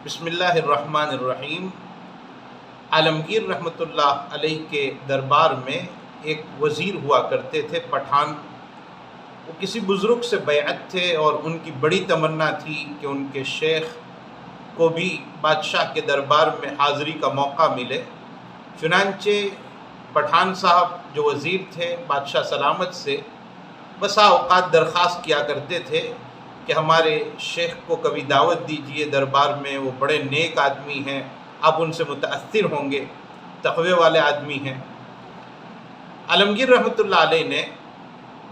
بسم اللہ الرحمن الرحیم۔ عالمگیر رحمۃ اللہ علیہ کے دربار میں ایک وزیر ہوا کرتے تھے پٹھان۔ وہ کسی بزرگ سے بیعت تھے اور ان کی بڑی تمنا تھی کہ ان کے شیخ کو بھی بادشاہ کے دربار میں حاضری کا موقع ملے۔ چنانچہ پٹھان صاحب جو وزیر تھے بادشاہ سلامت سے بسا اوقات درخواست کیا کرتے تھے کہ ہمارے شیخ کو کبھی دعوت دیجئے دربار میں، وہ بڑے نیک آدمی ہیں، آپ ان سے متاثر ہوں گے، تقوی والے آدمی ہیں۔ عالمگیر رحمۃ اللہ علیہ نے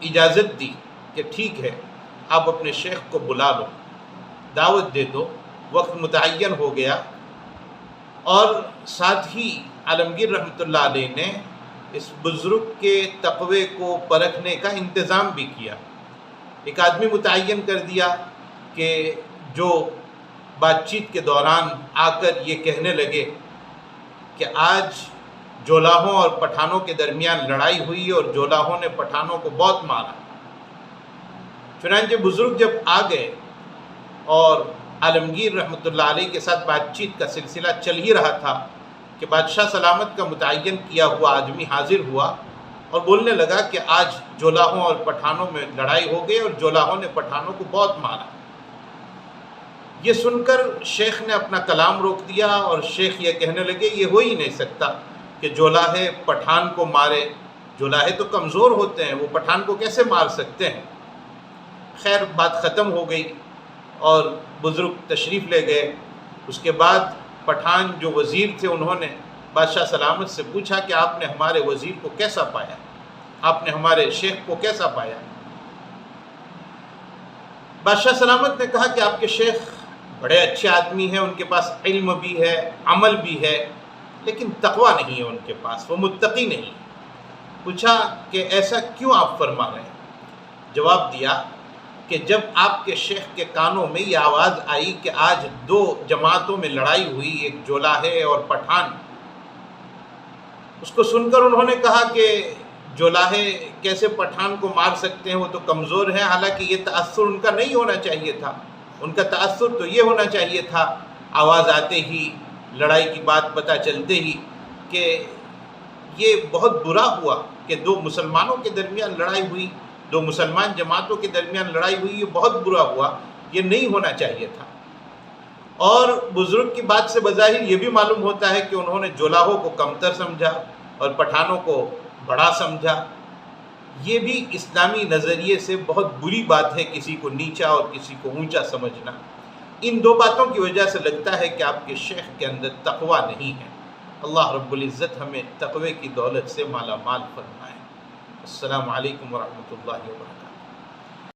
اجازت دی کہ ٹھیک ہے، آپ اپنے شیخ کو بلا لو، دعوت دے دو۔ وقت متعین ہو گیا اور ساتھ ہی عالمگیر رحمۃ اللہ علیہ نے اس بزرگ کے تقوی کو پرکھنے کا انتظام بھی کیا۔ ایک آدمی متعین کر دیا کہ جو بات چیت کے دوران آ کر یہ کہنے لگے کہ آج جولاہوں اور پٹھانوں کے درمیان لڑائی ہوئی اور جولاہوں نے پٹھانوں کو بہت مارا۔ چنانچہ بزرگ جب آ گئے اور عالمگیر رحمۃ اللہ علیہ کے ساتھ بات چیت کا سلسلہ چل ہی رہا تھا کہ بادشاہ سلامت کا متعین کیا ہوا آدمی حاضر ہوا اور بولنے لگا کہ آج جولاہوں اور پٹھانوں میں لڑائی ہو گئی اور جولاہوں نے پٹھانوں کو بہت مارا۔ یہ سن کر شیخ نے اپنا کلام روک دیا اور شیخ یہ کہنے لگے یہ ہو ہی نہیں سکتا کہ جولاہے پٹھان کو مارے، جولاہے تو کمزور ہوتے ہیں، وہ پٹھان کو کیسے مار سکتے ہیں۔ خیر بات ختم ہو گئی اور بزرگ تشریف لے گئے۔ اس کے بعد پٹھان جو وزیر تھے انہوں نے بادشاہ سلامت سے پوچھا کہ آپ نے ہمارے وزیر کو کیسا پایا، آپ نے ہمارے شیخ کو کیسا پایا۔ بادشاہ سلامت نے کہا کہ آپ کے شیخ بڑے اچھے آدمی ہیں، ان کے پاس علم بھی ہے، عمل بھی ہے، لیکن تقوی نہیں ہے ان کے پاس، وہ متقی نہیں۔ پوچھا کہ ایسا کیوں آپ فرما رہے ہیں؟ جواب دیا کہ جب آپ کے شیخ کے کانوں میں یہ آواز آئی کہ آج دو جماعتوں میں لڑائی ہوئی، ایک جولاہے اور پٹھان، اس کو سن کر انہوں نے کہا کہ جولاہے کیسے پٹھان کو مار سکتے ہیں، وہ تو کمزور ہیں۔ حالانکہ یہ تأثر ان کا نہیں ہونا چاہیے تھا، ان کا تأثر تو یہ ہونا چاہیے تھا آواز آتے ہی، لڑائی کی بات پتہ چلتے ہی، کہ یہ بہت برا ہوا کہ دو مسلمانوں کے درمیان لڑائی ہوئی، دو مسلمان جماعتوں کے درمیان لڑائی ہوئی، یہ بہت برا ہوا، یہ نہیں ہونا چاہیے تھا۔ اور بزرگ کی بات سے بظاہر یہ بھی معلوم ہوتا ہے کہ انہوں نے جولاہوں کو کمتر سمجھا اور پٹھانوں کو بڑا سمجھا۔ یہ بھی اسلامی نظریے سے بہت بری بات ہے، کسی کو نیچا اور کسی کو اونچا سمجھنا۔ ان دو باتوں کی وجہ سے لگتا ہے کہ آپ کے شیخ کے اندر تقوی نہیں ہے۔ اللہ رب العزت ہمیں تقوی کی دولت سے مالا مال فرمائے۔ السلام علیکم ورحمۃ اللہ وبرکاتہ۔